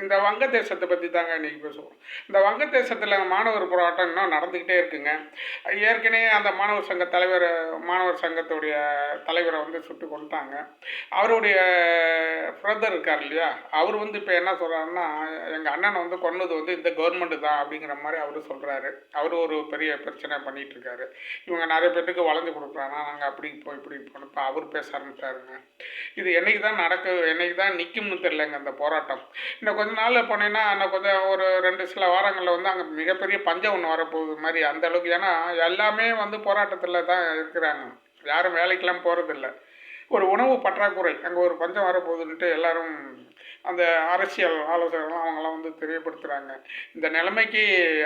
இந்த வங்கதேசத்தை பற்றி தாங்க இன்றைக்கி பேசுவோம். இந்த வங்கதேசத்தில் மாணவர் போராட்டம் இன்னும் நடந்துக்கிட்டே இருக்குங்க. ஏற்கனவே அந்த மாணவர் சங்கத்துடைய தலைவரை வந்து சுட்டு கொண்டுட்டாங்க. அவருடைய பிரதர் இருக்கார் இல்லையா, அவர் வந்து இப்போ என்ன சொல்கிறாருன்னா, எங்கள் அண்ணனை வந்து கொன்னது வந்து இந்த கவர்மெண்ட்டு தான் அப்படிங்கிற மாதிரி அவர் சொல்கிறாரு. அவர் ஒரு பெரிய பிரச்சனை பண்ணிகிட்ருக்காரு. இவங்க நிறைய பேர்த்துக்கு வளைஞ்சு கொடுக்குறாங்க, நாங்கள் அப்படி இப்போ இப்படி இப்போ இப்போ அவர் பேச ஆரம்பித்தாருங்க. இது என்னைக்கு தான் நிற்கும்னு தெரிலங்க அந்த போராட்டம். இன்னும் கொஞ்ச நாளில் போனீங்கன்னா இன்னும் கொஞ்சம் ஒரு சில வாரங்களில் வந்து அங்கே மிகப்பெரிய பஞ்சம் ஒன்று வரப்போகுது மாதிரி அந்த அளவுக்கு. ஏன்னா எல்லாமே வந்து போராட்டத்தில் தான் இருக்கிறாங்க, யாரும் வேலைக்கெல்லாம் போகிறதில்ல. ஒரு உணவு பற்றாக்குறை, அங்கே ஒரு பஞ்சம் வரப்போகுதுன்ட்டு எல்லாரும் அந்த அரசியல் ஆலோசகர்கள்லாம் அவங்களாம் வந்து தெரியப்படுத்துகிறாங்க. இந்த நிலைமைக்கு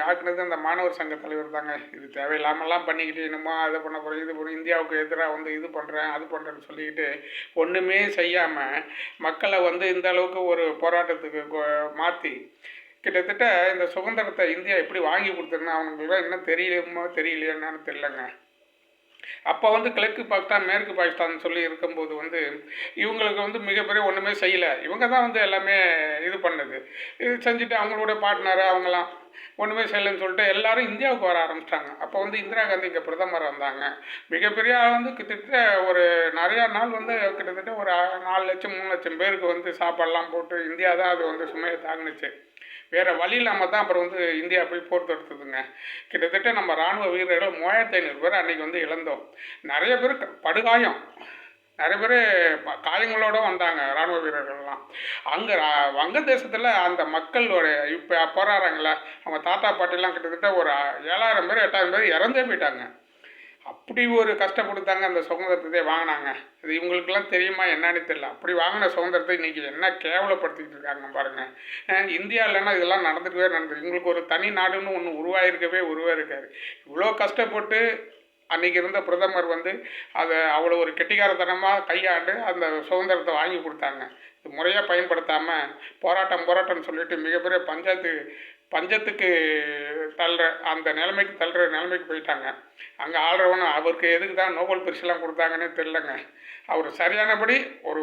ஆக்குனது அந்த மாணவர் சங்க தலைவர் தாங்க. இது தேவையில்லாமலாம் பண்ணிக்கிட்டு என்னமோ அதை பண்ண போகிறேன், இது பண்ண இந்தியாவுக்கு எதிராக வந்து இது பண்ணுறேன் அது பண்ணுறேன்னு சொல்லிக்கிட்டு ஒன்றுமே செய்யாமல் மக்களை வந்து இந்த அளவுக்கு ஒரு போராட்டத்துக்கு மாற்றி கிட்டத்தட்ட இந்த சுதந்திரத்தை இந்தியா எப்படி வாங்கி கொடுத்துருன்னு அவங்களுக்கு இன்னும் தெரியலையோ என்னன்னு தெரிலங்க. அப்போ வந்து கிழக்கு பாகிஸ்தான் மேற்கு பாகிஸ்தான் சொல்லி இருக்கும்போது வந்து இவங்களுக்கு வந்து மிகப்பெரிய ஒன்றுமே செய்யலை. இவங்க தான் வந்து எல்லாமே இது பண்ணது. இது செஞ்சுட்டு அவங்களோட பார்ட்னர் அவங்களாம் ஒன்றுமே செய்யலைன்னு சொல்லிட்டு எல்லாரும் இந்தியாவுக்கு வர ஆரம்பிச்சிட்டாங்க. அப்போ வந்து இந்திரா காந்தி இங்கே பிரதமர் வந்தாங்க. மிகப்பெரிய வந்து கிட்டத்தட்ட ஒரு நிறையா நாள் வந்து கிட்டத்தட்ட ஒரு 4 லட்சம் 3 லட்சம் பேருக்கு வந்து சாப்பாடெல்லாம் போட்டு இந்தியா தான் அது வந்து சுமையை தாங்கினுச்சு. வேறு வழி இல்லாமல் தான் அப்புறம் வந்து இந்தியா போய் போர் தொடுத்ததுங்க. கிட்டத்தட்ட நம்ம இராணுவ வீரர்கள் 3500 பேர் அன்றைக்கி வந்து இழந்தோம். நிறைய பேர் படுகாயம், நிறைய பேர் காயங்களோடு வந்தாங்க இராணுவ வீரர்கள்லாம். அங்கே வங்கதேசத்தில் அந்த மக்களோட இப்போ போராடுறாங்களே அவங்க தாத்தா பாட்டிலாம் கிட்டத்தட்ட ஒரு 7000 பேர் 8000 பேர் இறந்தே போயிட்டாங்க. அப்படி ஒரு கஷ்டப்படுத்தாங்க அந்த சுதந்திரத்தை வாங்கினாங்க. இது இவங்களுக்கெல்லாம் தெரியுமா என்னன்னு தெரியல. அப்படி வாங்கின சுதந்திரத்தை இன்றைக்கி என்ன கேவலப்படுத்திக்கிட்டு இருக்காங்க பாருங்கள். இந்தியா இல்லைன்னா இதெல்லாம் நடந்துட்டு இவங்களுக்கு ஒரு தனி நாடுன்னு ஒன்று உருவாயிருக்காரு. இவ்வளோ கஷ்டப்பட்டு அன்றைக்கி இருந்த பிரதமர் வந்து அதை அவ்வளோ ஒரு கெட்டிக்காரத்தனமாக கையாண்டு அந்த சுதந்திரத்தை வாங்கி கொடுத்தாங்க. இது முறையாக பயன்படுத்தாமல் போராட்டம்னு சொல்லிட்டு மிகப்பெரிய பஞ்சத்துக்கு அந்த நிலைமைக்கு போயிட்டாங்க. அங்கே ஆள்றவனும் அவருக்கு எதுக்கு தான் நோபல் பரிசுலாம் கொடுத்தாங்கன்னே தெரிலங்க. அவர் சரியானபடி ஒரு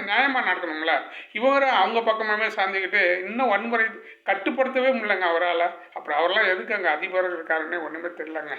நியாயமாக நடத்தணும்ல. இவரை அவங்க பக்கமாகவே சார்ந்துக்கிட்டு இன்னும் வன்முறை கட்டுப்படுத்தவே முடியலங்க அவரால். அப்புறம் அவரெல்லாம் எதுக்கு அங்கே அதிபர் இருக்காருன்னே ஒன்றுமே தெரிலங்க.